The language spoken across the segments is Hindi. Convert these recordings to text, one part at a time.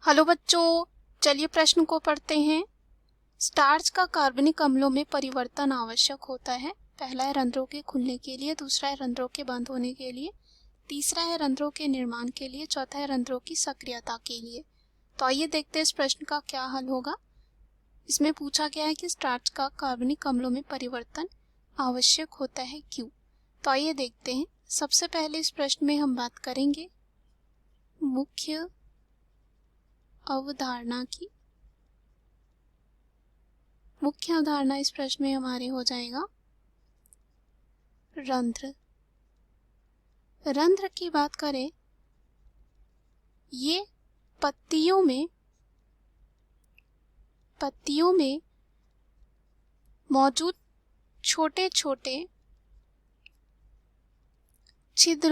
हेलो बच्चों, चलिए प्रश्न को पढ़ते हैं। स्टार्च का कार्बनिक अम्लों में परिवर्तन आवश्यक होता है। पहला है रंध्रों के खुलने के लिए, दूसरा है रंध्रों के बंद होने के लिए, तीसरा है रंध्रों के निर्माण के लिए, चौथा है रंध्रों की सक्रियता के लिए। तो आइए देखते हैं इस प्रश्न का क्या हल होगा। इसमें पूछा गया है कि स्टार्च का कार्बनिक अम्लों में परिवर्तन आवश्यक होता है क्यों। तो आइए देखते हैं। सबसे पहले इस प्रश्न में हम बात करेंगे मुख्य अवधारणा की। मुख्य अवधारणा इस प्रश्न में हमारे हो जाएगा रंध्र। रंध्र की बात करें, ये पत्तियों में मौजूद छोटे छोटे छिद्र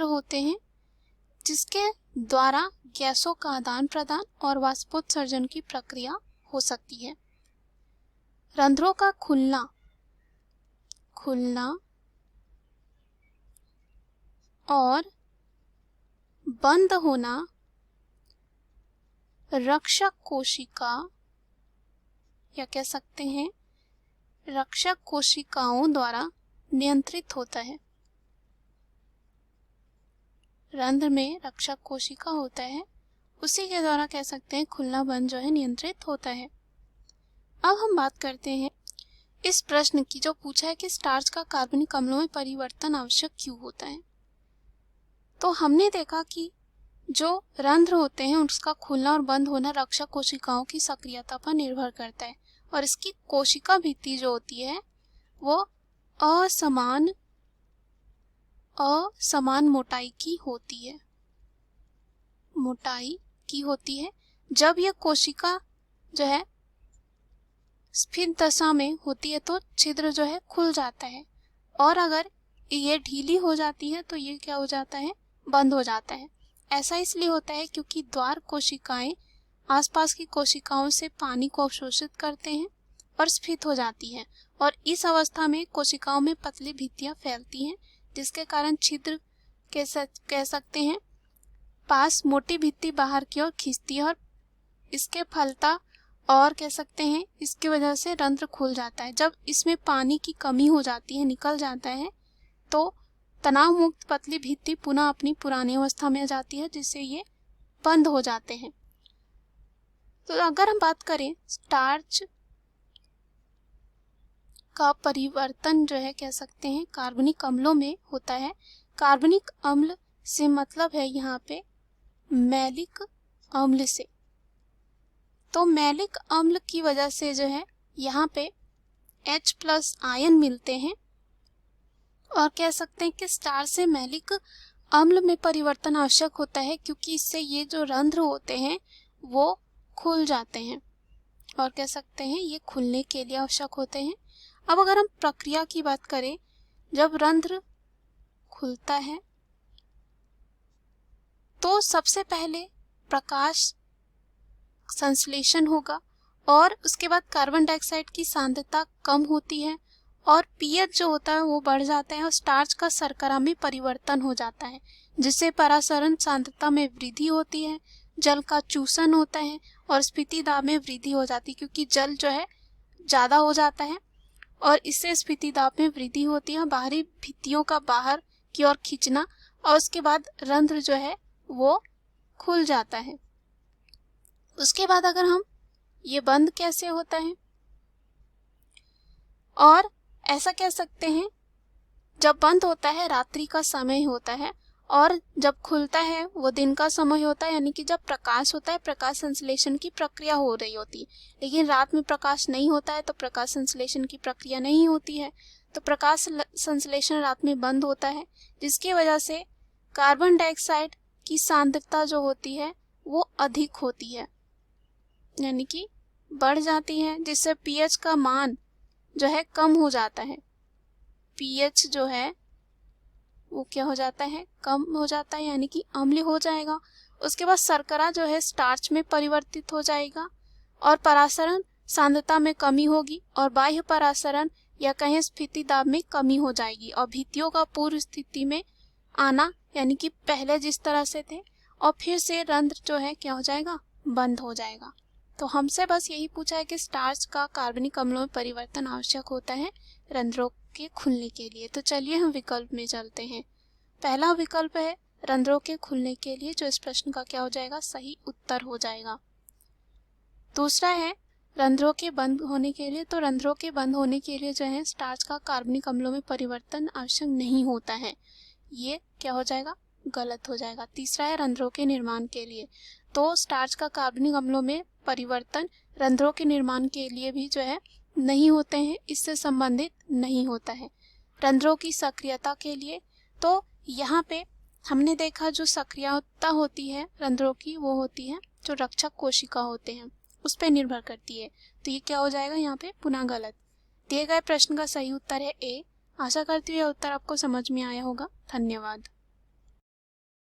होते हैं जिसके द्वारा गैसों का आदान प्रदान और वाष्पोत्सर्जन की प्रक्रिया हो सकती है। रंध्रों का खुलना और बंद होना रक्षक कोशिका या कह सकते हैं रक्षक कोशिकाओं द्वारा नियंत्रित होता है। रंध्र में रक्षक कोशिका होता है, उसी के द्वारा कह सकते हैं खुलना बंद जो है नियंत्रित होता है। अब हम बात करते हैं इस प्रश्न की जो पूछा है कि स्टार्च का कार्बनिक अम्लों में परिवर्तन आवश्यक क्यों होता है। तो हमने देखा कि जो रंध्र होते हैं उसका खुलना और बंद होना रक्षक कोशिकाओं की सक्रियता पर निर्भर करता है और इसकी कोशिका भित्ति जो होती है वो असमान मोटाई की होती है। जब यह कोशिका जो है स्थिर दशा में होती है तो छिद्र जो है खुल जाता है, और अगर ये ढीली हो जाती है तो ये क्या हो जाता है, बंद हो जाता है। ऐसा इसलिए होता है क्योंकि द्वार कोशिकाएं आसपास की कोशिकाओं से पानी को अवशोषित करते हैं और स्फीत हो जाती है, और इस अवस्था में कोशिकाओं में पतली भित्तियां फैलती हैं जिसके कारण छिद्र कह सकते हैं पास मोटी भित्ति बाहर की ओर खींचती है और इसके फलता और कह सकते हैं इसकी वजह से रंध्र खुल जाता है। जब इसमें पानी की कमी हो जाती है, निकल जाता है, तो तनाव मुक्त पतली भित्ति पुनः अपनी पुरानी अवस्था में आ जाती है जिससे ये बंद हो जाते हैं। तो अगर हम बात करें स्टार्च का परिवर्तन जो है कह सकते हैं कार्बनिक अम्लों में होता है। कार्बनिक अम्ल से मतलब है यहाँ पे मैलिक अम्ल से। तो मैलिक अम्ल की वजह से जो है यहाँ पे H+ आयन मिलते हैं और कह सकते हैं कि स्टार्च से मैलिक अम्ल में परिवर्तन आवश्यक होता है क्योंकि इससे ये जो रंध्र होते हैं वो खुल जाते हैं और कह सकते हैं ये खुलने के लिए आवश्यक होते हैं। अब अगर हम प्रक्रिया की बात करें, जब रंध्र खुलता है तो सबसे पहले प्रकाश संश्लेषण होगा और उसके बाद कार्बन डाइऑक्साइड की सांद्रता कम होती है और पीएच जो होता है वो बढ़ जाता है और स्टार्च का शर्करा में परिवर्तन हो जाता है जिससे परासरण सांद्रता में वृद्धि होती है, जल का चूसन होता है और स्फीति दाब में वृद्धि हो जाती है क्योंकि जल जो है ज़्यादा हो जाता है और इससे स्फीति दाब में वृद्धि होती है। बाहरी भित्तियों का बाहर की ओर खींचना और उसके बाद रंध्र जो है वो खुल जाता है। उसके बाद अगर हम ये बंद कैसे होता है, और ऐसा कह सकते हैं जब बंद होता है रात्रि का समय होता है और जब खुलता है वो दिन का समय होता है, यानी कि जब प्रकाश होता है प्रकाश संश्लेषण की प्रक्रिया हो रही होती है, लेकिन रात में प्रकाश नहीं होता है तो प्रकाश संश्लेषण की प्रक्रिया नहीं होती है, तो प्रकाश संश्लेषण रात में बंद होता है जिसकी वजह से कार्बन डाइऑक्साइड की सांद्रता जो होती है वो अधिक होती है, यानी कि बढ़ जाती है, जिससे पीएच का मान जो है कम हो जाता है। पीएच जो है वो क्या हो जाता है, कम हो जाता है, यानी कि अम्लीय हो जाएगा। उसके बाद शर्करा जो है स्टार्च में परिवर्तित हो जाएगा और परासरण सांद्रता में कमी होगी और बाह्य परासरण या कहें स्फीति दाब में कमी हो जाएगी और भित्तियों का पूर्व स्थिति में आना, यानी कि पहले जिस तरह से थे, और फिर से रंध्र जो है क्या हो जाएगा, बंद हो जाएगा। तो हमसे बस यही पूछा है कि स्टार्च का कार्बनिक अम्लों में परिवर्तन आवश्यक होता है रंध्रों के खुलने के लिए। तो चलिए हम विकल्प में चलते हैं। पहला विकल्प है रंध्रों के खुलने के लिए, जो इस प्रश्न का क्या हो जाएगा, सही उत्तर हो जाएगा। दूसरा है रंध्रों के बंद होने के लिए, तो रंध्रों के बंद होने के लिए जो है स्टार्च का कार्बनिक अम्लों में परिवर्तन आवश्यक नहीं होता है, ये क्या हो जाएगा, गलत हो जाएगा। तीसरा है रंध्रों के निर्माण के लिए, तो स्टार्च का कार्बनिक अम्लों में परिवर्तन रंध्रों के निर्माण के लिए भी जो है नहीं होते हैं, इससे संबंधित नहीं होता है। रंध्रों की सक्रियता के लिए, तो यहाँ पे हमने देखा जो सक्रियता होती है रंध्रों की वो होती है जो रक्षक कोशिका होते हैं, उस पर निर्भर करती है। तो ये क्या हो जाएगा यहाँ पे पुनः गलत। दिए गए प्रश्न का सही उत्तर है ए। आशा करती हूँ यह उत्तर आपको समझ में आया होगा। धन्यवाद।